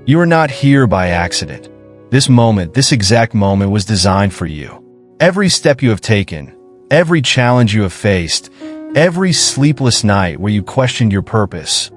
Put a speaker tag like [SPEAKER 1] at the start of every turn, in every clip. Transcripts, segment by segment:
[SPEAKER 1] You are not here by accident. This moment, this exact moment was designed for you. Every step you have taken, every challenge you have faced, every sleepless night where you questioned your purpose,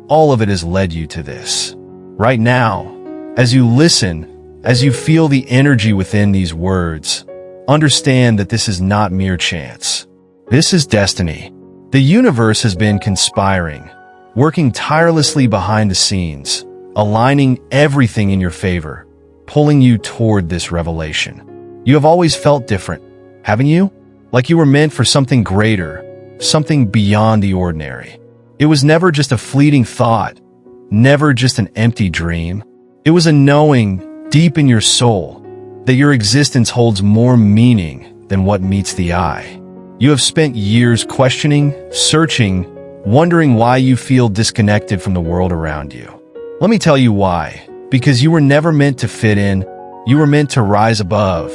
[SPEAKER 1] all of it has led you to this. Right now, as you listen, as you feel the energy within these words, understand that this is not mere chance. This is destiny. The universe has been conspiring, working tirelessly behind the scenes, aligning everything in your favor, pulling you toward this revelation. You have always felt different, haven't you? Like you were meant for something greater, something beyond the ordinary. It was never just a fleeting thought, never just an empty dream. It was a knowing deep in your soul that your existence holds more meaning than what meets the eye. You have spent years questioning, searching, wondering why you feel disconnected from the world around you. Let me tell you why. Because you were never meant to fit in. You were meant to rise above.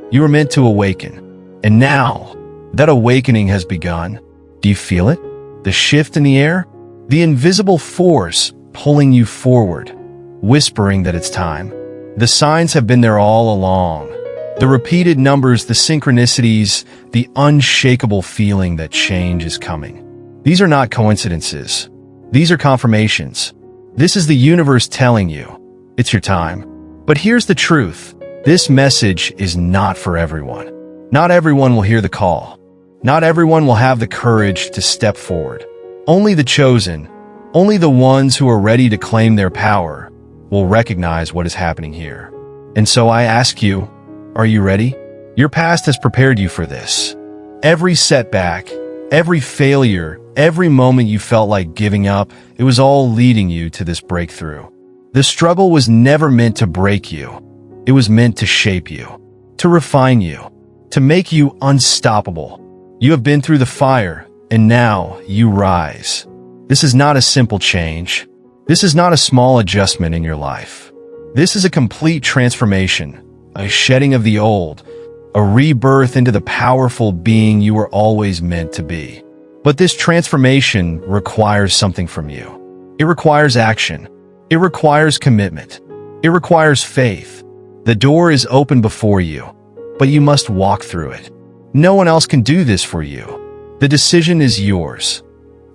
[SPEAKER 1] You were meant to awaken. And now, that awakening has begun. Do you feel it? The shift in the air? The invisible force pulling you forward, whispering that it's time. The signs have been there all along. The repeated numbers, the synchronicities, the unshakable feeling that change is coming. These are not coincidences. These are confirmations. This is the universe telling you, it's your time. But here's the truth. This message is not for everyone. Not everyone will hear the call. Not everyone will have the courage to step forward. Only the chosen, only the ones who are ready to claim their power, will recognize what is happening here. And so I ask you, are you ready? Your past has prepared you for this. Every setback, every failure, every moment you felt like giving up, it was all leading you to this breakthrough. The struggle was never meant to break you. It was meant to shape you, to refine you, to make you unstoppable. You have been through the fire, and now you rise. This is not a simple change. This is not a small adjustment in your life. This is a complete transformation, a shedding of the old, a rebirth into the powerful being you were always meant to be. But this transformation requires something from you. It requires action. It requires commitment. It requires faith. The door is open before you, but you must walk through it. No one else can do this for you. The decision is yours.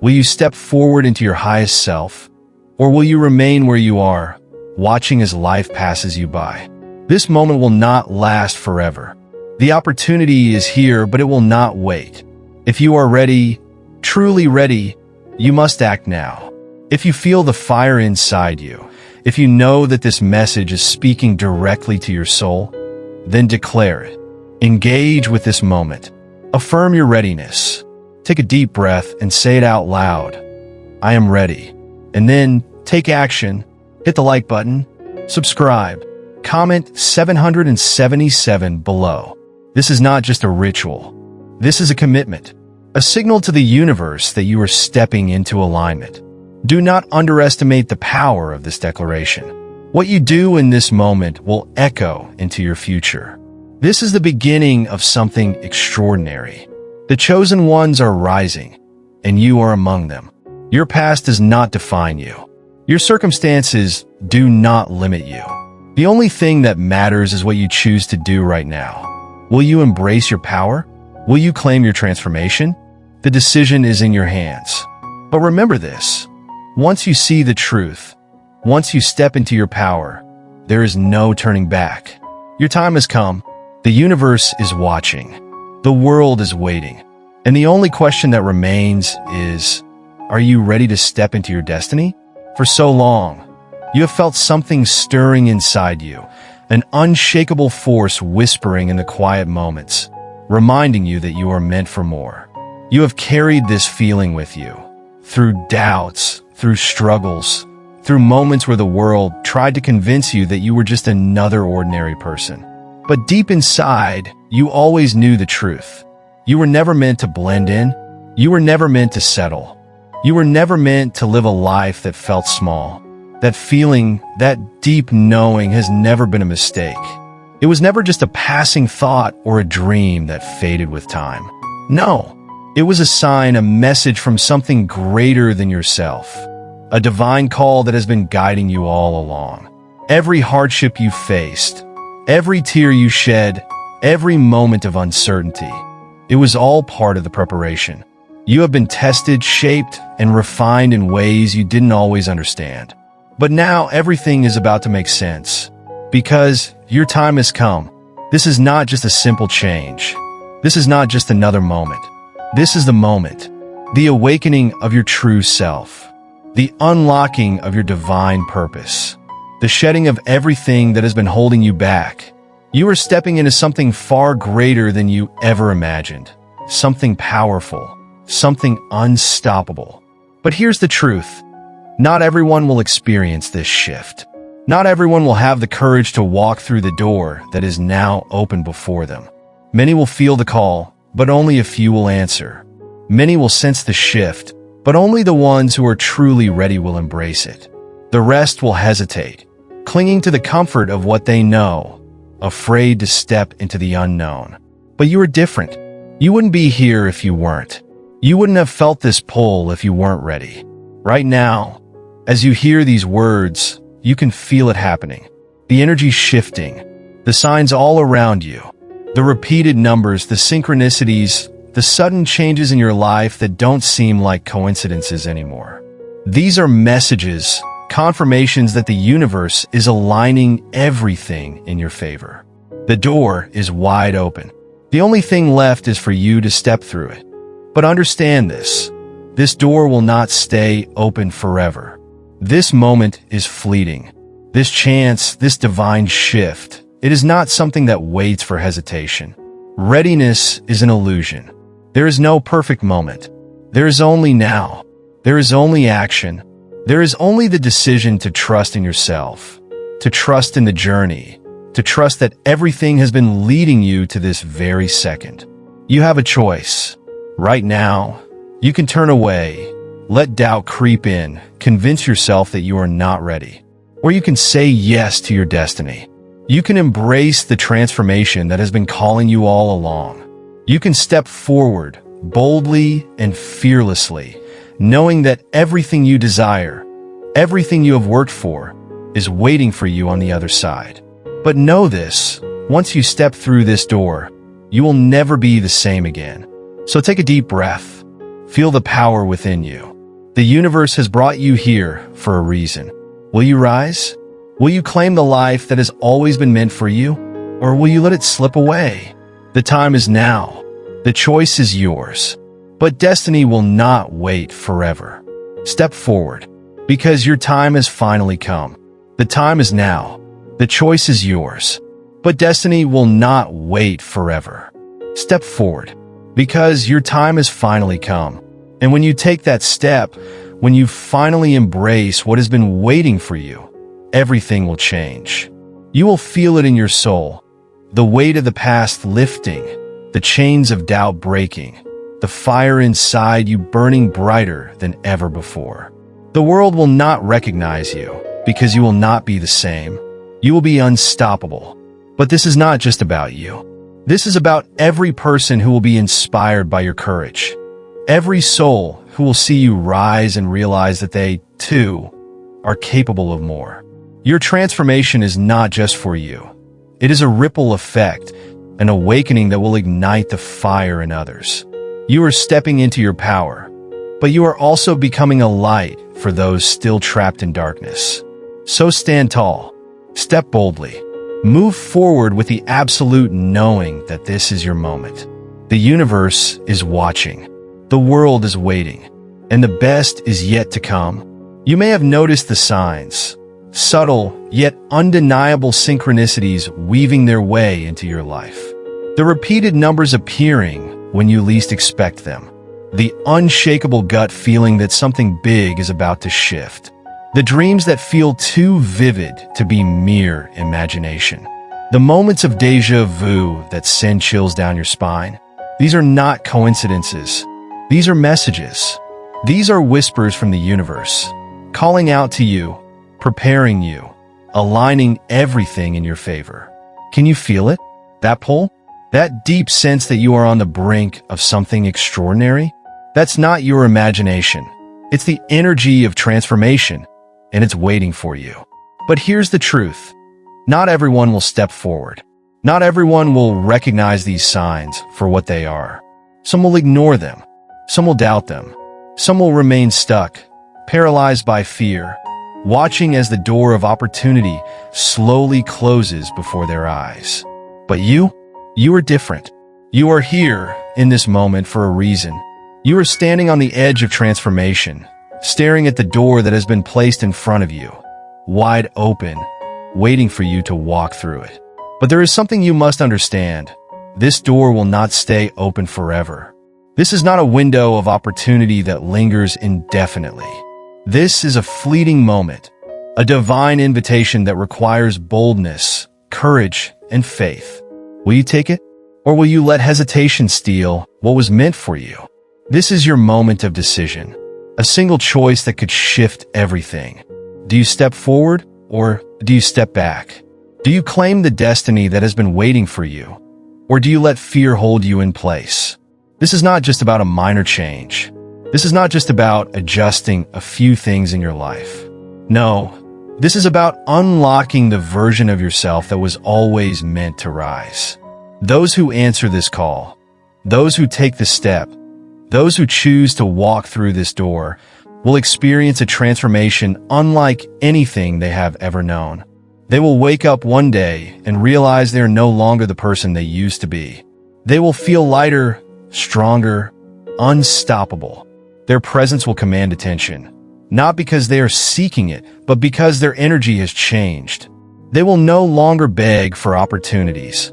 [SPEAKER 1] Will you step forward into your highest self, or will you remain where you are, watching as life passes you by? This moment will not last forever. The opportunity is here, but it will not wait. If you are ready, truly ready, you must act now. If you feel the fire inside you, if you know that this message is speaking directly to your soul, then declare it. Engage with this moment. Affirm your readiness. Take a deep breath and say it out loud. I am ready. And then take action. Hit the like button. Subscribe. Comment 777 below. This is not just a ritual. This is a commitment. A signal to the universe that you are stepping into alignment. Do not underestimate the power of this declaration. What you do in this moment will echo into your future. This is the beginning of something extraordinary. The chosen ones are rising, and you are among them. Your past does not define you. Your circumstances do not limit you. The only thing that matters is what you choose to do right now. Will you embrace your power? Will you claim your transformation? The decision is in your hands. But remember this. Once you see the truth, once you step into your power, there is no turning back. Your time has come. The universe is watching. The world is waiting. And the only question that remains is, are you ready to step into your destiny? For so long, you have felt something stirring inside you, an unshakable force whispering in the quiet moments, reminding you that you are meant for more. You have carried this feeling with you, through doubts, through struggles, through moments where the world tried to convince you that you were just another ordinary person. But deep inside, you always knew the truth. You were never meant to blend in. You were never meant to settle. You were never meant to live a life that felt small. That feeling, that deep knowing has never been a mistake. It was never just a passing thought or a dream that faded with time. No, it was a sign, a message from something greater than yourself. A divine call that has been guiding you all along. Every hardship you faced, every tear you shed, every moment of uncertainty, it was all part of the preparation. You have been tested, shaped, and refined in ways you didn't always understand. But now everything is about to make sense. Because your time has come. This is not just a simple change. This is not just another moment. This is the moment. The awakening of your true self. The unlocking of your divine purpose. The shedding of everything that has been holding you back. You are stepping into something far greater than you ever imagined. Something powerful. Something unstoppable. But here's the truth. Not everyone will experience this shift. Not everyone will have the courage to walk through the door that is now open before them. Many will feel the call, but only a few will answer. Many will sense the shift, but only the ones who are truly ready will embrace it. The rest will hesitate, clinging to the comfort of what they know, afraid to step into the unknown. But you are different. You wouldn't be here if you weren't. You wouldn't have felt this pull if you weren't ready. Right now, as you hear these words, you can feel it happening. The energy shifting, the signs all around you, the repeated numbers, the synchronicities, the sudden changes in your life that don't seem like coincidences anymore. These are messages, confirmations that the universe is aligning everything in your favor. The door is wide open. The only thing left is for you to step through it. But understand this. This door will not stay open forever. This moment is fleeting. This chance, this divine shift, it is not something that waits for hesitation. Readiness is an illusion. There is no perfect moment. There is only now. There is only action. There is only the decision to trust in yourself, to trust in the journey, to trust that everything has been leading you to this very second. You have a choice. Right now, you can turn away, let doubt creep in, convince yourself that you are not ready. Or you can say yes to your destiny. You can embrace the transformation that has been calling you all along. You can step forward, boldly and fearlessly, knowing that everything you desire, everything you have worked for, is waiting for you on the other side. But know this, once you step through this door, you will never be the same again. So take a deep breath. Feel the power within you. The universe has brought you here for a reason. Will you rise? Will you claim the life that has always been meant for you? Or will you let it slip away? The time is now. The choice is yours. But destiny will not wait forever. Step forward, because your time has finally come. The time is now. The choice is yours. But destiny will not wait forever. Step forward, because your time has finally come. And when you take that step, when you finally embrace what has been waiting for you, everything will change. You will feel it in your soul, the weight of the past lifting, the chains of doubt breaking, the fire inside you burning brighter than ever before. The world will not recognize you because you will not be the same. You will be unstoppable. But this is not just about you. This is about every person who will be inspired by your courage. Every soul who will see you rise and realize that they, too, are capable of more. Your transformation is not just for you. It is a ripple effect, an awakening that will ignite the fire in others. You are stepping into your power, but you are also becoming a light for those still trapped in darkness. So stand tall, step boldly, move forward with the absolute knowing that this is your moment. The universe is watching. The world is waiting, and the best is yet to come. You may have noticed the signs, subtle yet undeniable synchronicities weaving their way into your life. The repeated numbers appearing when you least expect them. The unshakable gut feeling that something big is about to shift. The dreams that feel too vivid to be mere imagination. The moments of déjà vu that send chills down your spine. These are not coincidences. These are messages. These are whispers from the universe, calling out to you, preparing you, aligning everything in your favor. Can you feel it? That pull? That deep sense that you are on the brink of something extraordinary? That's not your imagination. It's the energy of transformation, and it's waiting for you. But here's the truth. Not everyone will step forward. Not everyone will recognize these signs for what they are. Some will ignore them. Some will doubt them. Some will remain stuck, paralyzed by fear, watching as the door of opportunity slowly closes before their eyes. But you are different. You are here in this moment for a reason. You are standing on the edge of transformation, staring at the door that has been placed in front of you, wide open, waiting for you to walk through it. But there is something you must understand. This door will not stay open forever. This is not a window of opportunity that lingers indefinitely. This is a fleeting moment, a divine invitation that requires boldness, courage, and faith. Will you take it? Or will you let hesitation steal what was meant for you? This is your moment of decision, a single choice that could shift everything. Do you step forward or do you step back? Do you claim the destiny that has been waiting for you? Or do you let fear hold you in place? This is not just about a minor change. This is not just about adjusting a few things in your life. No, this is about unlocking the version of yourself that was always meant to rise. Those who answer this call, those who take the step, those who choose to walk through this door will experience a transformation unlike anything they have ever known. They will wake up one day and realize they are no longer the person they used to be. They will feel lighter, stronger, unstoppable. Their presence will command attention, not because they are seeking it, but because their energy has changed. They will no longer beg for opportunities.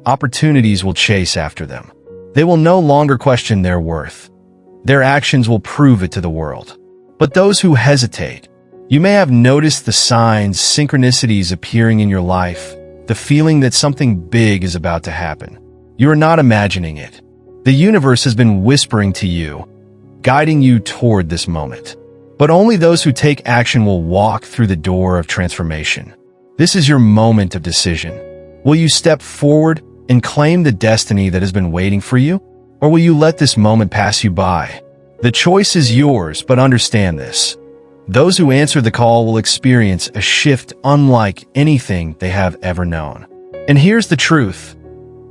[SPEAKER 1] Opportunities will chase after them. They will no longer question their worth. Their actions will prove it to the world. But those who hesitate, you may have noticed the signs, synchronicities appearing in your life, the feeling that something big is about to happen. You are not imagining it. The universe has been whispering to you, guiding you toward this moment. But only those who take action will walk through the door of transformation. This is your moment of decision. Will you step forward and claim the destiny that has been waiting for you? Or will you let this moment pass you by? The choice is yours, but understand this. Those who answer the call will experience a shift unlike anything they have ever known. And here's the truth.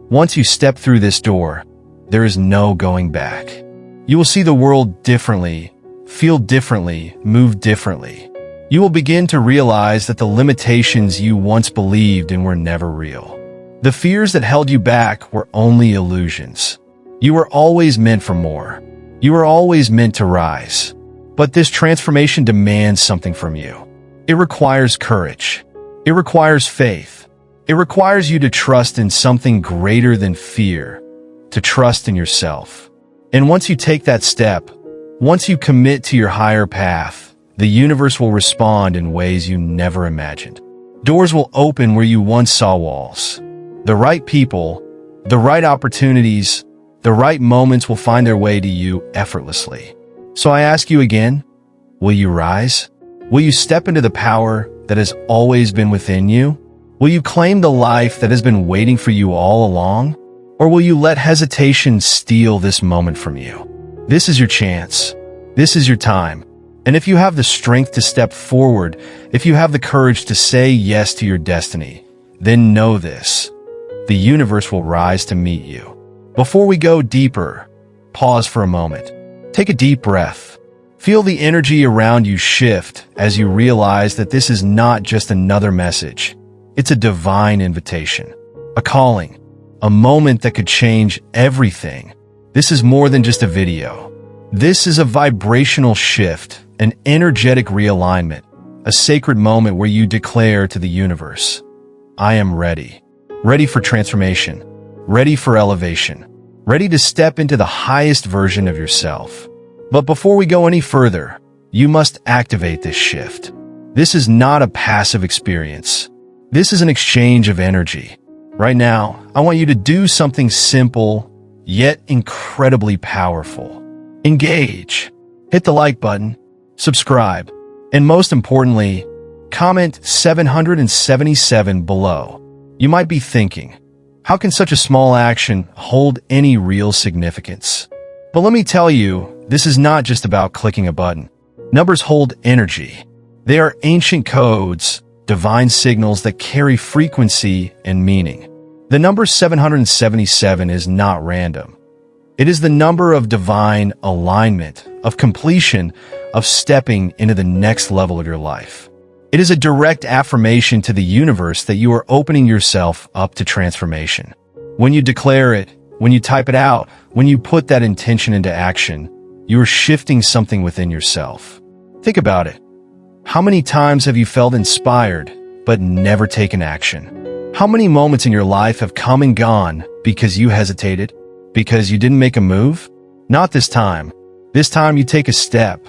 [SPEAKER 1] Once you step through this door, there is no going back. You will see the world differently, feel differently, move differently. You will begin to realize that the limitations you once believed in were never real. The fears that held you back were only illusions. You were always meant for more. You were always meant to rise. But this transformation demands something from you. It requires courage. It requires faith. It requires you to trust in something greater than fear, to trust in yourself. And once you take that step, once you commit to your higher path, the universe will respond in ways you never imagined. Doors will open where you once saw walls. The right people, the right opportunities, the right moments will find their way to you effortlessly. So I ask you again, will you rise? Will you step into the power that has always been within you? Will you claim the life that has been waiting for you all along? Or will you let hesitation steal this moment from you? This is your chance. This is your time. And if you have the strength to step forward, if you have the courage to say yes to your destiny, then know this. The universe will rise to meet you. Before we go deeper, pause for a moment. Take a deep breath. Feel the energy around you shift as you realize that this is not just another message. It's a divine invitation, a calling, a moment that could change everything. This is more than just a video. This is a vibrational shift, an energetic realignment, a sacred moment where you declare to the universe, I am ready. Ready for transformation. Ready for elevation. Ready to step into the highest version of yourself. But before we go any further, you must activate this shift. This is not a passive experience. This is an exchange of energy. Right now, I want you to do something simple, yet incredibly powerful. Engage. Hit the like button, subscribe, and most importantly, comment 777 below. You might be thinking, how can such a small action hold any real significance? But let me tell you, this is not just about clicking a button. Numbers hold energy. They are ancient codes, divine signals that carry frequency and meaning. The number 777 is not random. It is the number of divine alignment, of completion, of stepping into the next level of your life. It is a direct affirmation to the universe that you are opening yourself up to transformation. When you declare it, when you type it out, when you put that intention into action, you are shifting something within yourself. Think about it. How many times have you felt inspired, but never taken action? How many moments in your life have come and gone because you hesitated? Because you didn't make a move? Not this time. This time you take a step.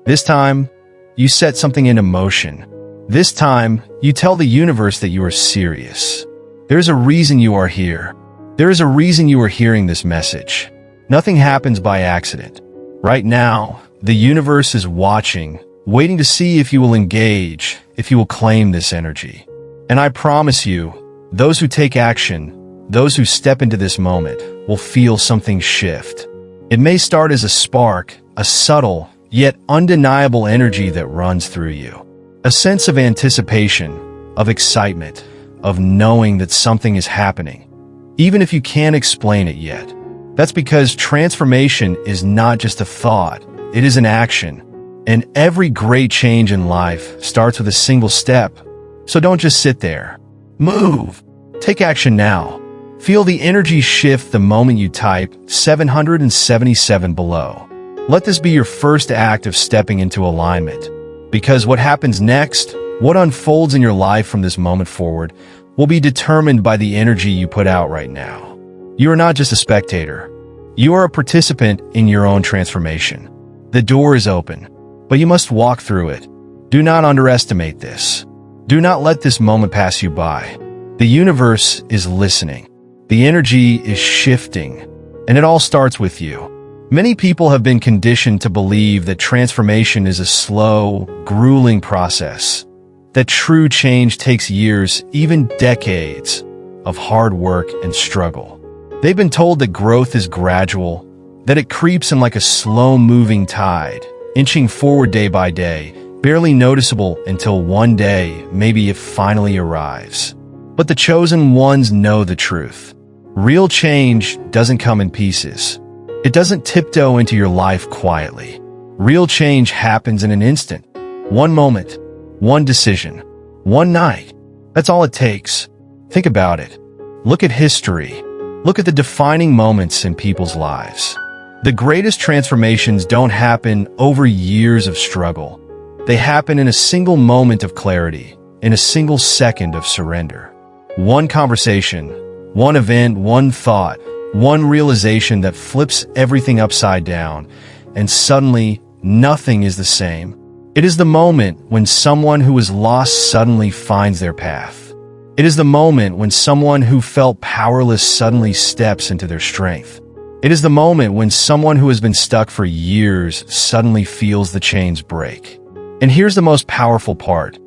[SPEAKER 1] This time you set something into motion. This time you tell the universe that you are serious. There's a reason you are here. There is a reason you are hearing this message. Nothing happens by accident. Right now, the universe is watching, waiting to see if you will engage, if you will claim this energy. And I promise you, those who take action, those who step into this moment, will feel something shift. It may start as a spark, a subtle, yet undeniable energy that runs through you. A sense of anticipation, of excitement, of knowing that something is happening, even if you can't explain it yet. That's because transformation is not just a thought, it is an action. And every great change in life starts with a single step. So don't just sit there. Move. Take action now. Feel the energy shift the moment you type 777 below. Let this be your first act of stepping into alignment. Because what happens next, what unfolds in your life from this moment forward, will be determined by the energy you put out right now. You are not just a spectator. You are a participant in your own transformation. The door is open, but you must walk through it. Do not underestimate this. Do not let this moment pass you by. The universe is listening. The energy is shifting, and it all starts with you. Many people have been conditioned to believe that transformation is a slow, grueling process, that true change takes years, even decades, of hard work and struggle. They've been told that growth is gradual, that it creeps in like a slow-moving tide, inching forward day by day, barely noticeable until one day, maybe it finally arrives. But the chosen ones know the truth. Real change doesn't come in pieces. It doesn't tiptoe into your life quietly. Real change happens in an instant. One moment, one decision, one night. That's all it takes. Think about it. Look at history. Look at the defining moments in people's lives. The greatest transformations don't happen over years of struggle. They happen in a single moment of clarity, in a single second of surrender. One conversation, one event, one thought, one realization that flips everything upside down, and suddenly nothing is the same. It is the moment when someone who was lost suddenly finds their path. It is the moment when someone who felt powerless suddenly steps into their strength. It is the moment when someone who has been stuck for years suddenly feels the chains break. And here's the most powerful part.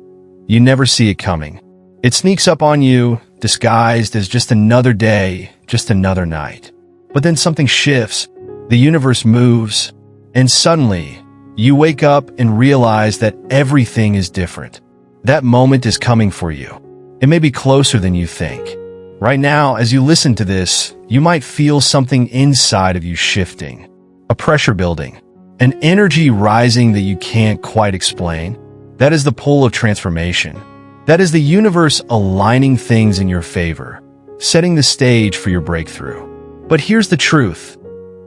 [SPEAKER 1] You never see it coming. It sneaks up on you, disguised as just another day, just another night. But then something shifts, the universe moves, and suddenly, you wake up and realize that everything is different. That moment is coming for you. It may be closer than you think. Right now, as you listen to this, you might feel something inside of you shifting. A pressure building. An energy rising that you can't quite explain. That is the pull of transformation. That is the universe aligning things in your favor, setting the stage for your breakthrough. But here's the truth.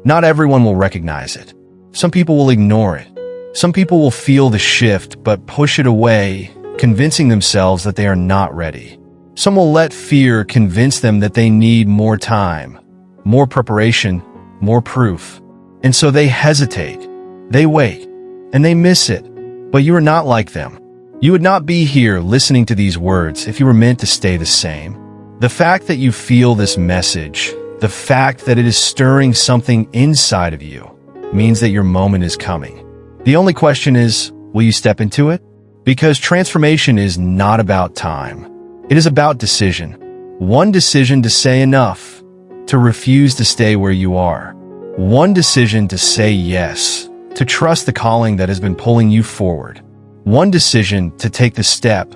[SPEAKER 1] Not everyone will recognize it. Some people will ignore it. Some people will feel the shift but push it away, convincing themselves that they are not ready. Some will let fear convince them that they need more time, more preparation, more proof. And so they hesitate, they wait, and they miss it. But you are not like them. You would not be here listening to these words if you were meant to stay the same. The fact that you feel this message, the fact that it is stirring something inside of you, means that your moment is coming. The only question is, will you step into it? Because transformation is not about time. It is about decision. One decision to say enough, to refuse to stay where you are. One decision to say yes, to trust the calling that has been pulling you forward. One decision to take the step,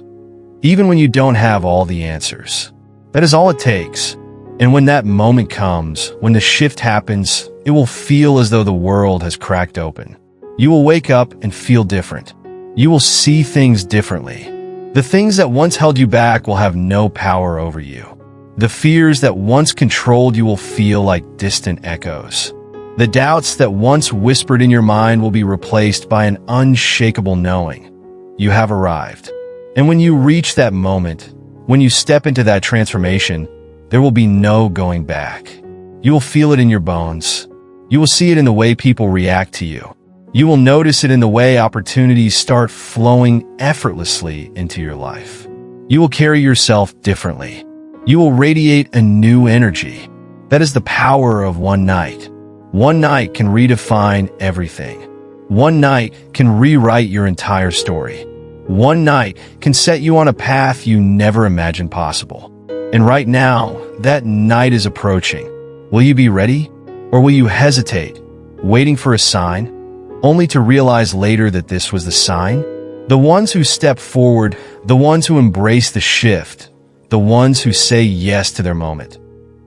[SPEAKER 1] even when you don't have all the answers. That is all it takes. And when that moment comes, when the shift happens, it will feel as though the world has cracked open. You will wake up and feel different. You will see things differently. The things that once held you back will have no power over you. The fears that once controlled you will feel like distant echoes. The doubts that once whispered in your mind will be replaced by an unshakable knowing. You have arrived. And when you reach that moment, when you step into that transformation, there will be no going back. You will feel it in your bones. You will see it in the way people react to you. You will notice it in the way opportunities start flowing effortlessly into your life. You will carry yourself differently. You will radiate a new energy. That is the power of one night. One night can redefine everything. One night can rewrite your entire story. One night can set you on a path you never imagined possible. And right now, that night is approaching. Will you be ready? Or will you hesitate, waiting for a sign, only to realize later that this was the sign? The ones who step forward, the ones who embrace the shift, the ones who say yes to their moment,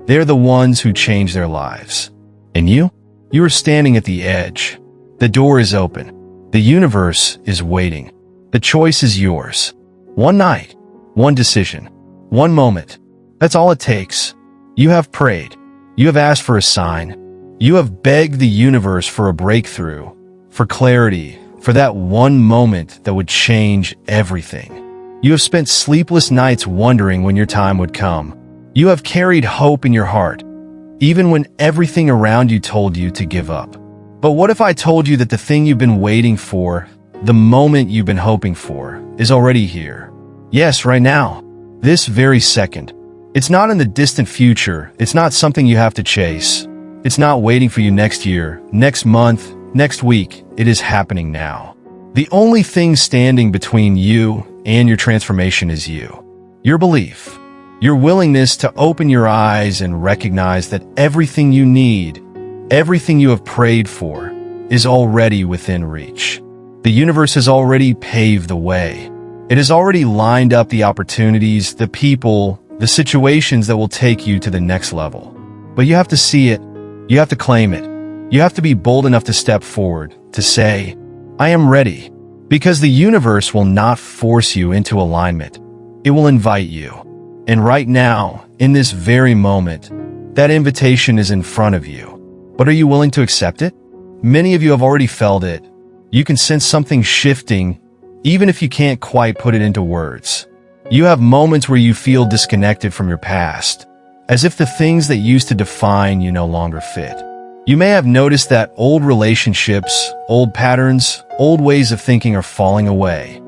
[SPEAKER 1] they're the ones who change their lives. And you? You are standing at the edge. The door is open. The universe is waiting. The choice is yours. One night, one decision, one moment. That's all it takes. You have prayed. You have asked for a sign. You have begged the universe for a breakthrough, for clarity, for that one moment that would change everything. You have spent sleepless nights wondering when your time would come. You have carried hope in your heart, even when everything around you told you to give up. But what if I told you that the thing you've been waiting for, the moment you've been hoping for, is already here? Yes, right now. This very second. It's not in the distant future. It's not something you have to chase. It's not waiting for you next year, next month, next week. It is happening now. The only thing standing between you and your transformation is you. Your belief. Your willingness to open your eyes and recognize that everything you need, everything you have prayed for, is already within reach. The universe has already paved the way. It has already lined up the opportunities, the people, the situations that will take you to the next level. But you have to see it. You have to claim it. You have to be bold enough to step forward, to say, I am ready. Because the universe will not force you into alignment. It will invite you. And right now, in this very moment, that invitation is in front of you. But are you willing to accept it? Many of you have already felt it. You can sense something shifting, even if you can't quite put it into words. You have moments where you feel disconnected from your past, as if the things that used to define you no longer fit. You may have noticed that old relationships, old patterns, old ways of thinking are falling away.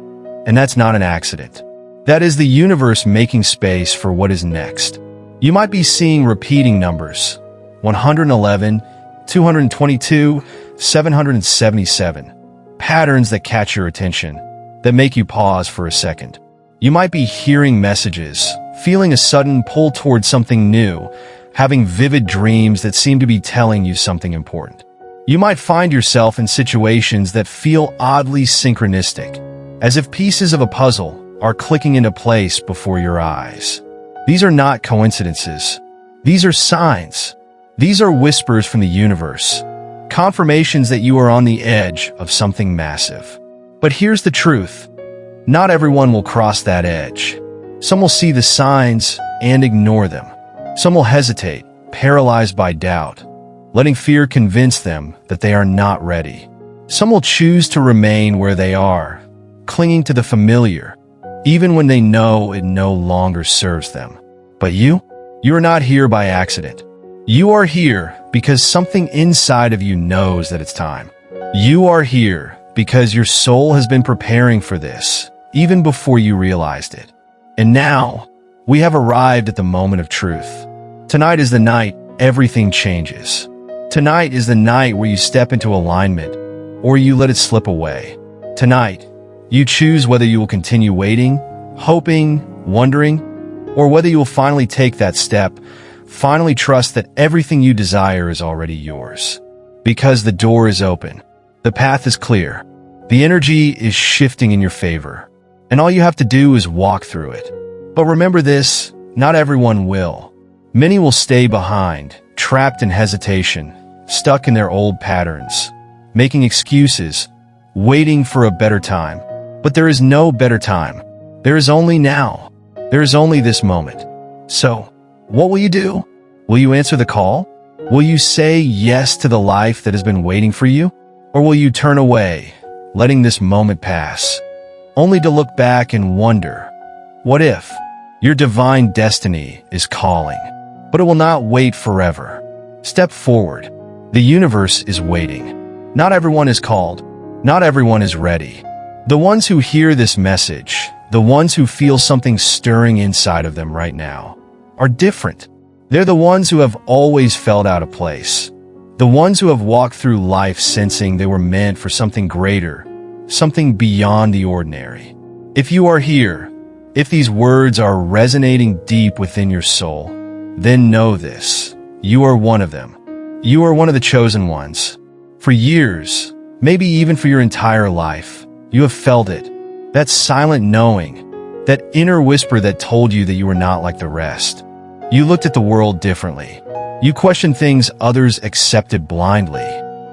[SPEAKER 1] And that's not an accident. That is the universe making space for what is next. You might be seeing repeating numbers, 111, 222, 777, patterns that catch your attention, that make you pause for a second. You might be hearing messages, feeling a sudden pull towards something new, having vivid dreams that seem to be telling you something important. You might find yourself in situations that feel oddly synchronistic, as if pieces of a puzzle are clicking into place before your eyes. These are not coincidences. These are signs. These are whispers from the universe, confirmations that you are on the edge of something massive. But here's the truth. Not everyone will cross that edge. Some will see the signs and ignore them. Some will hesitate, paralyzed by doubt, letting fear convince them that they are not ready. Some will choose to remain where they are, clinging to the familiar, even when they know it no longer serves them. But you are not here by accident. You are here because something inside of you knows that it's time. You are here because your soul has been preparing for this, even before you realized it. And now, we have arrived at the moment of truth. Tonight is the night everything changes. Tonight is the night where you step into alignment, or you let it slip away. Tonight, you choose whether you will continue waiting, hoping, wondering, or whether you will finally take that step, finally trust that everything you desire is already yours. Because the door is open. The path is clear. The energy is shifting in your favor. and all you have to do is walk through it. But remember this, not everyone will. Many will stay behind, trapped in hesitation, stuck in their old patterns, making excuses, waiting for a better time. But there is no better time. There is only now. There is only this moment. So, what will you do? Will you answer the call? Will you say yes to the life that has been waiting for you? Or will you turn away, letting this moment pass, only to look back and wonder, what if? Your divine destiny is calling, but it will not wait forever. Step forward. The universe is waiting. Not everyone is called. Not everyone is ready. The ones who hear this message, the ones who feel something stirring inside of them right now, are different. They're the ones who have always felt out of place. The ones who have walked through life sensing they were meant for something greater, something beyond the ordinary. If you are here, if these words are resonating deep within your soul, then know this. You are one of them. You are one of the chosen ones. For years, maybe even for your entire life, you have felt it. That silent knowing, that inner whisper that told you that you were not like the rest. You looked at the world differently. You questioned things others accepted blindly.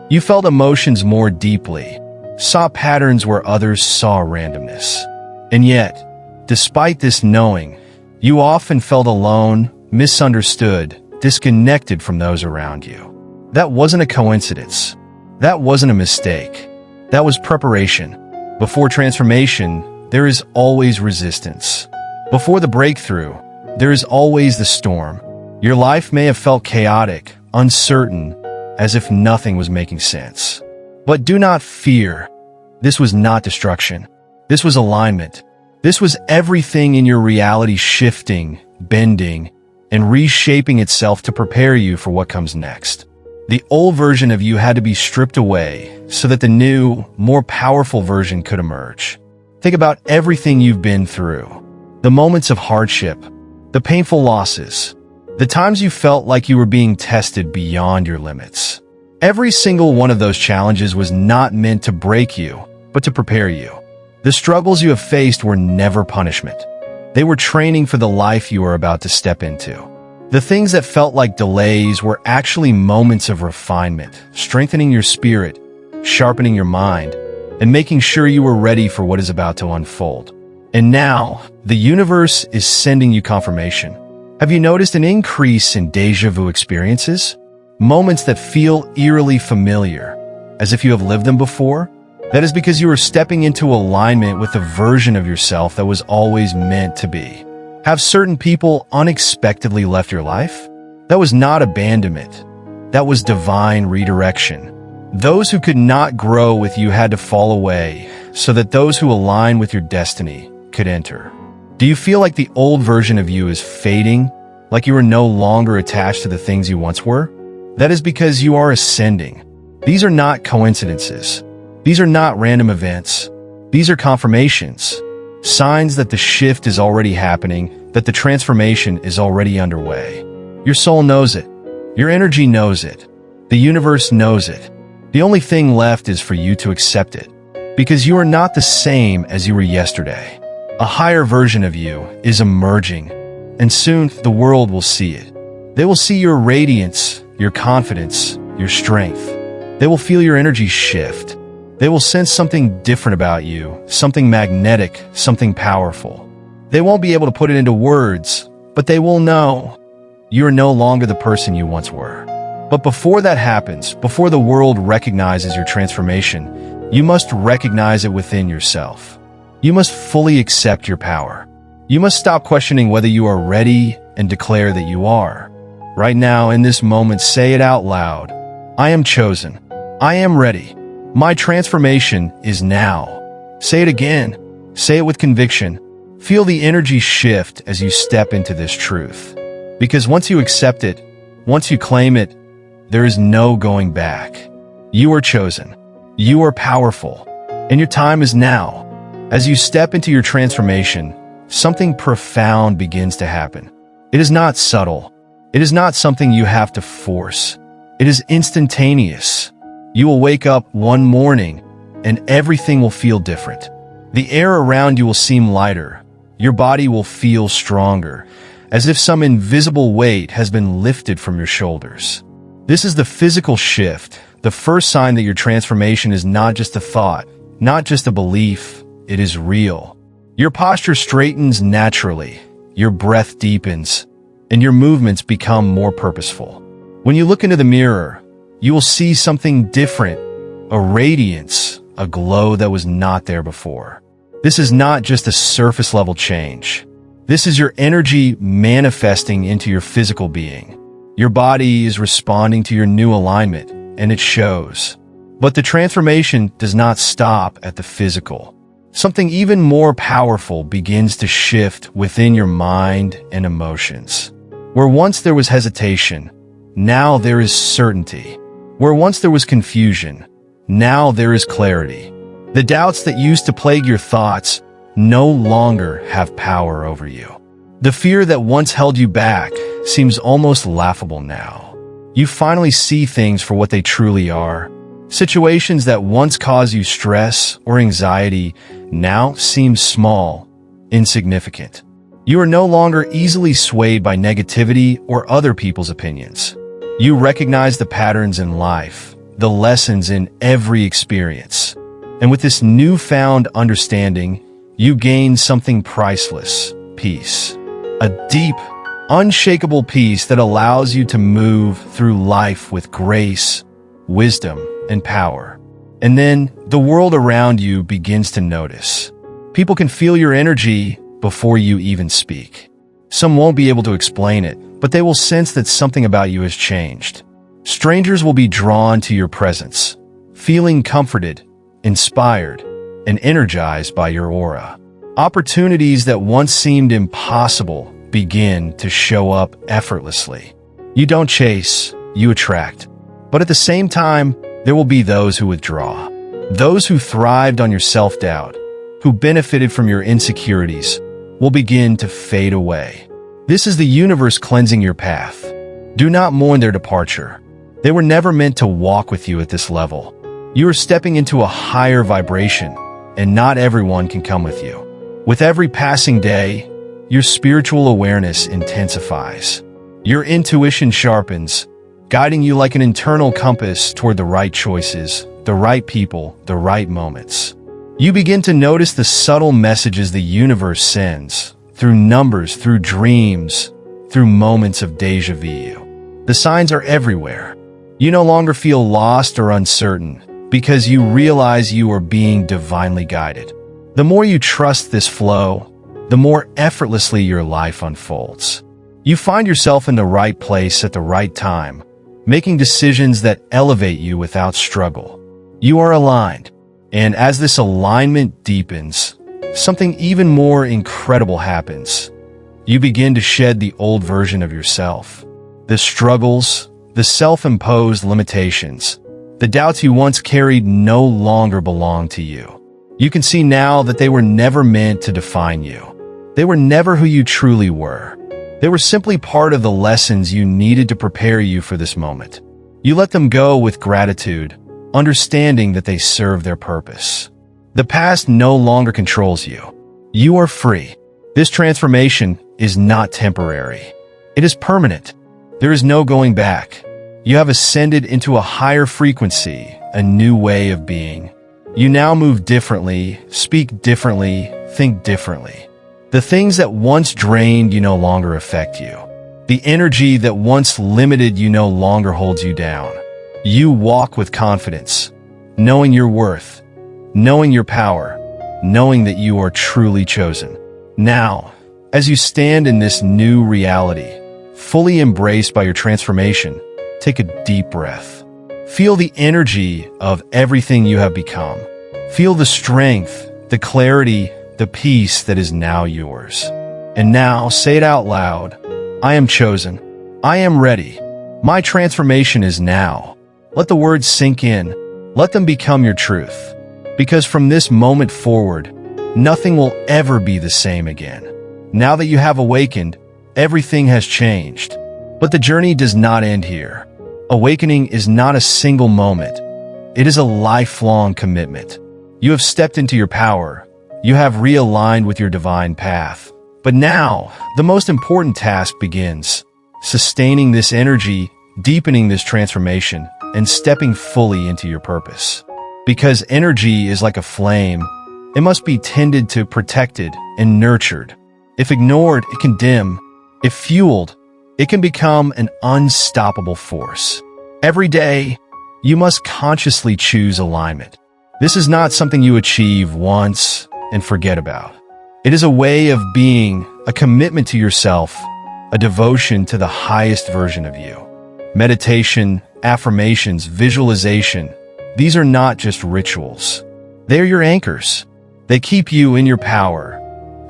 [SPEAKER 1] You felt emotions more deeply, saw patterns where others saw randomness. And yet, despite this knowing, you often felt alone, misunderstood, disconnected from those around you. That wasn't a coincidence. That wasn't a mistake. That was preparation. Before transformation, there is always resistance. Before the breakthrough, there is always the storm. Your life may have felt chaotic, uncertain, as if nothing was making sense. But do not fear. This was not destruction. This was alignment. This was everything in your reality shifting, bending, and reshaping itself to prepare you for what comes next. The old version of you had to be stripped away so that the new, more powerful version could emerge. Think about everything you've been through. The moments of hardship, the painful losses, the times you felt like you were being tested beyond your limits. Every single one of those challenges was not meant to break you, but to prepare you. The struggles you have faced were never punishment. They were training for the life you are about to step into. The things that felt like delays were actually moments of refinement, strengthening your spirit, sharpening your mind, and making sure you were ready for what is about to unfold. And now, the universe is sending you confirmation. Have you noticed an increase in déjà vu experiences? Moments that feel eerily familiar, as if you have lived them before? That is because you are stepping into alignment with the version of yourself that was always meant to be. Have certain people unexpectedly left your life? That was not abandonment. That was divine redirection. Those who could not grow with you had to fall away so that those who align with your destiny could enter. Do you feel like the old version of you is fading, like you are no longer attached to the things you once were? That is because you are ascending. These are not coincidences. These are not random events. These are confirmations. Signs that the shift is already happening, that the transformation is already underway. Your soul knows it. Your energy knows it. The universe knows it. The only thing left is for you to accept it. Because you are not the same as you were yesterday. A higher version of you is emerging, and soon the world will see it. They will see your radiance, your confidence, your strength. They will feel your energy shift. They will sense something different about you, something magnetic, something powerful. They won't be able to put it into words, but they will know you are no longer the person you once were. But before that happens, before the world recognizes your transformation, you must recognize it within yourself. You must fully accept your power. You must stop questioning whether you are ready and declare that you are. Right now, in this moment, say it out loud. I am chosen. I am ready. My transformation is now. Say it again. Say it with conviction. Feel the energy shift as you step into this truth. Because once you accept it, once you claim it, there is no going back. You are chosen. You are powerful. And your time is now. As you step into your transformation, something profound begins to happen. It is not subtle. It is not something you have to force. It is instantaneous. You will wake up one morning and everything will feel different. The air around you will seem lighter. Your body will feel stronger, as if some invisible weight has been lifted from your shoulders. This is the physical shift, the first sign that your transformation is not just a thought, not just a belief, it is real. Your posture straightens naturally, your breath deepens, and your movements become more purposeful. When you look into the mirror, you will see something different, a radiance, a glow that was not there before. This is not just a surface-level change. This is your energy manifesting into your physical being. Your body is responding to your new alignment, and it shows. But the transformation does not stop at the physical. Something even more powerful begins to shift within your mind and emotions. Where once there was hesitation, now there is certainty. Where once there was confusion, now there is clarity. The doubts that used to plague your thoughts no longer have power over you. The fear that once held you back seems almost laughable now. You finally see things for what they truly are. Situations that once caused you stress or anxiety now seem small, insignificant. You are no longer easily swayed by negativity or other people's opinions. You recognize the patterns in life, the lessons in every experience. And with this newfound understanding, you gain something priceless, peace. A deep, unshakable peace that allows you to move through life with grace, wisdom, and power. And then the world around you begins to notice. People can feel your energy before you even speak. Some won't be able to explain it, but they will sense that something about you has changed. Strangers will be drawn to your presence, feeling comforted, inspired, and energized by your aura. Opportunities that once seemed impossible begin to show up effortlessly. You don't chase, you attract. But at the same time, there will be those who withdraw. Those who thrived on your self-doubt, who benefited from your insecurities, will begin to fade away. This is the universe cleansing your path. Do not mourn their departure. They were never meant to walk with you at this level. You are stepping into a higher vibration, and not everyone can come with you. With every passing day, your spiritual awareness intensifies. Your intuition sharpens, guiding you like an internal compass toward the right choices, the right people, the right moments. You begin to notice the subtle messages the universe sends, through numbers, through dreams, through moments of déjà vu. The signs are everywhere. You no longer feel lost or uncertain, because you realize you are being divinely guided. The more you trust this flow, the more effortlessly your life unfolds. You find yourself in the right place at the right time, making decisions that elevate you without struggle. You are aligned, and as this alignment deepens, something even more incredible happens. You begin to shed the old version of yourself. The struggles, the self-imposed limitations, the doubts you once carried no longer belong to you. You can see now that they were never meant to define you. They were never who you truly were. They were simply part of the lessons you needed to prepare you for this moment. You let them go with gratitude, understanding that they serve their purpose. The past no longer controls you. You are free. This transformation is not temporary. It is permanent. There is no going back. You have ascended into a higher frequency, a new way of being. You now move differently, speak differently, think differently. The things that once drained you no longer affect you. The energy that once limited you no longer holds you down. You walk with confidence, knowing your worth, knowing your power, knowing that you are truly chosen. Now, as you stand in this new reality, fully embraced by your transformation, take a deep breath. Feel the energy of everything you have become. Feel the strength, the clarity, the peace that is now yours. And now, say it out loud. I am chosen. I am ready. My transformation is now. Let the words sink in. Let them become your truth. Because from this moment forward, nothing will ever be the same again. Now that you have awakened, everything has changed. But the journey does not end here. Awakening is not a single moment. It is a lifelong commitment. You have stepped into your power, You have realigned with your divine path. But now, the most important task begins: sustaining this energy, deepening this transformation, and stepping fully into your purpose. Because energy is like a flame, it must be tended to, protected, and nurtured. If ignored, it can dim. If fueled, it can become an unstoppable force. Every day, you must consciously choose alignment. This is not something you achieve once and forget about. It is a way of being, a commitment to yourself, a devotion to the highest version of you. Meditation, affirmations, visualization, these are not just rituals. They are your anchors. They keep you in your power.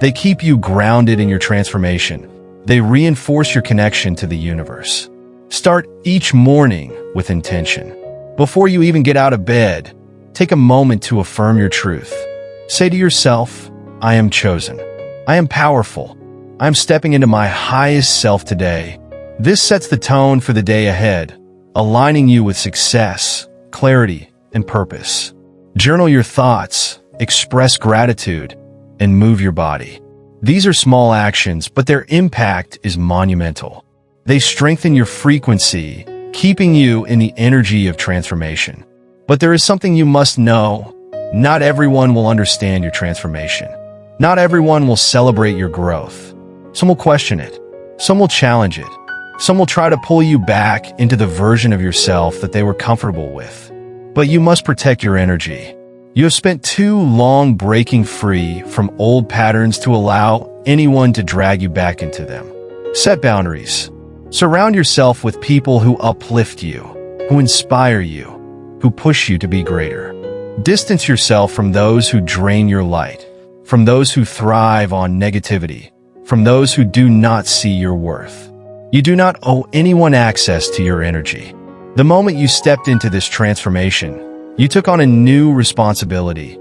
[SPEAKER 1] They keep you grounded in your transformation. They reinforce your connection to the universe. Start each morning with intention. Before you even get out of bed, take a moment to affirm your truth. Say to yourself, I am chosen. I am powerful. I am stepping into my highest self today. This sets the tone for the day ahead, aligning you with success, clarity, and purpose. Journal your thoughts, express gratitude, and move your body. These are small actions, but their impact is monumental. They strengthen your frequency, keeping you in the energy of transformation. But there is something you must know. Not everyone will understand your transformation. Not everyone will celebrate your growth. Some will question it. Some will challenge it. Some will try to pull you back into the version of yourself that they were comfortable with. But you must protect your energy. You have spent too long breaking free from old patterns to allow anyone to drag you back into them. Set boundaries. Surround yourself with people who uplift you, who inspire you, who push you to be greater. Distance yourself from those who drain your light, from those who thrive on negativity, from those who do not see your worth. You do not owe anyone access to your energy. The moment you stepped into this transformation, you took on a new responsibility,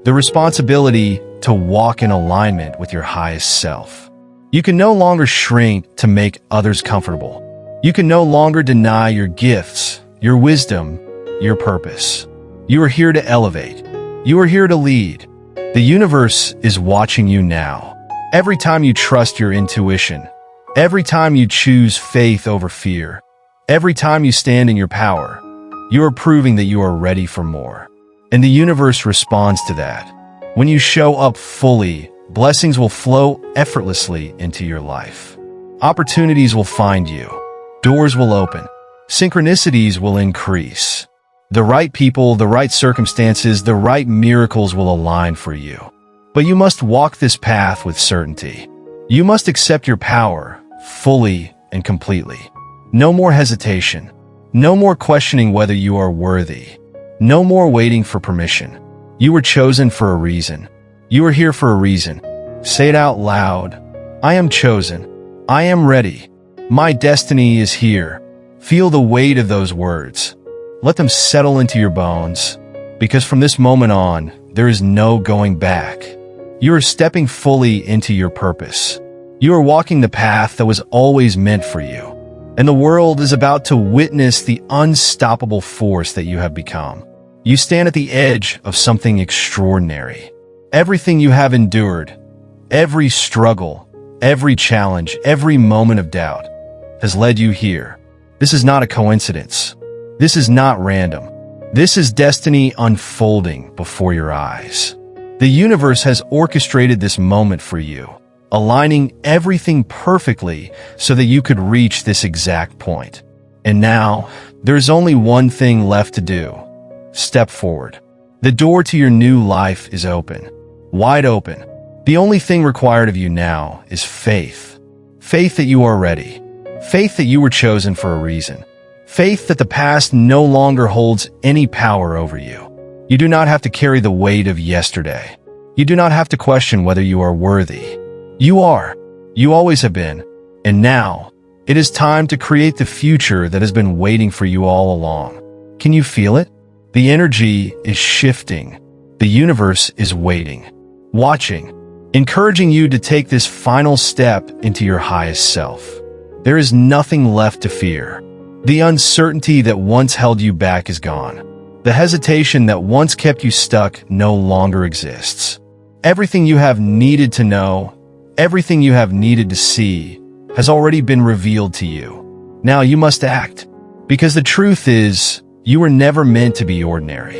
[SPEAKER 1] the responsibility to walk in alignment with your highest self. You can no longer shrink to make others comfortable. You can no longer deny your gifts, your wisdom, your purpose. You are here to elevate. You are here to lead. The universe is watching you now. Every time you trust your intuition, every time you choose faith over fear, every time you stand in your power, you are proving that you are ready for more. And the universe responds to that. When you show up fully, blessings will flow effortlessly into your life. Opportunities will find you. Doors will open. Synchronicities will increase. The right people, the right circumstances, the right miracles will align for you. But you must walk this path with certainty. You must accept your power fully and completely. No more hesitation. No more questioning whether you are worthy. No more waiting for permission. You were chosen for a reason. You are here for a reason. Say it out loud. I am chosen. I am ready. My destiny is here. Feel the weight of those words. Let them settle into your bones. Because from this moment on, there is no going back. You are stepping fully into your purpose. You are walking the path that was always meant for you. And the world is about to witness the unstoppable force that you have become. You stand at the edge of something extraordinary. Everything you have endured, every struggle, every challenge, every moment of doubt has led you here. This is not a coincidence. This is not random. This is destiny unfolding before your eyes. The universe has orchestrated this moment for you, aligning everything perfectly so that you could reach this exact point. And now, there's only one thing left to do. Step forward. The door to your new life is open. Wide open. The only thing required of you now is faith. Faith that you are ready. Faith that you were chosen for a reason. Faith that the past no longer holds any power over you. You do not have to carry the weight of yesterday. You do not have to question whether you are worthy. You are. You always have been. And now, it is time to create the future that has been waiting for you all along. Can you feel it? The energy is shifting. The universe is waiting, watching, encouraging you to take this final step into your highest self. There is nothing left to fear. The uncertainty that once held you back is gone. The hesitation that once kept you stuck no longer exists. Everything you have needed to know, everything you have needed to see, has already been revealed to you. Now you must act. Because the truth is, you were never meant to be ordinary.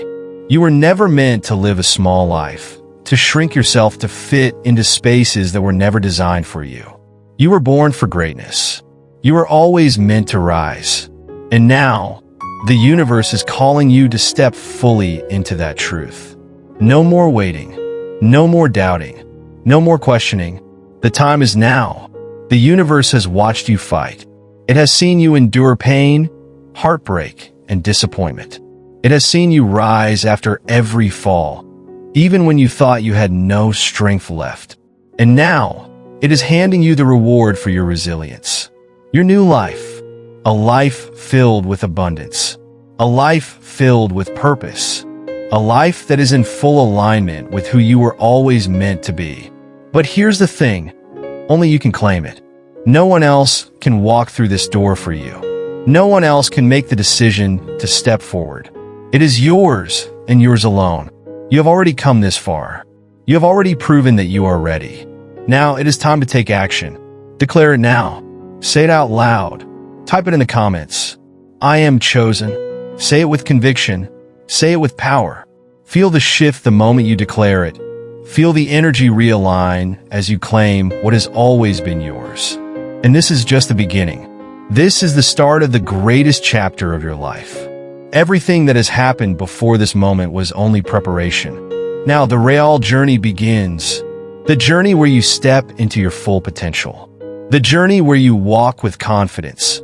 [SPEAKER 1] You were never meant to live a small life, to shrink yourself to fit into spaces that were never designed for you. You were born for greatness. You were always meant to rise. And now, the universe is calling you to step fully into that truth. No more waiting. No more doubting. No more questioning. The time is now. The universe has watched you fight. It has seen you endure pain, heartbreak, and disappointment. It has seen you rise after every fall, even when you thought you had no strength left. And now, it is handing you the reward for your resilience. Your new life. A life filled with abundance. A life filled with purpose. A life that is in full alignment with who you were always meant to be. But here's the thing. Only you can claim it. No one else can walk through this door for you. No one else can make the decision to step forward. It is yours and yours alone. You have already come this far. You have already proven that you are ready. Now it is time to take action. Declare it now. Say it out loud. Type it in the comments. I am chosen. Say it with conviction. Say it with power. Feel the shift the moment you declare it. Feel the energy realign as you claim what has always been yours. And this is just the beginning. This is the start of the greatest chapter of your life. Everything that has happened before this moment was only preparation. Now the real journey begins. The journey where you step into your full potential. The journey where you walk with confidence,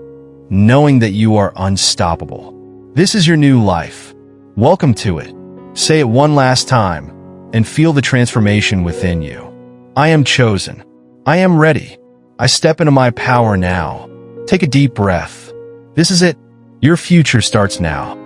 [SPEAKER 1] knowing that you are unstoppable. This is your new life. Welcome to it. Say it one last time and feel the transformation within you. I am chosen. I am ready. I step into my power now. Take a deep breath. This is it. Your future starts now.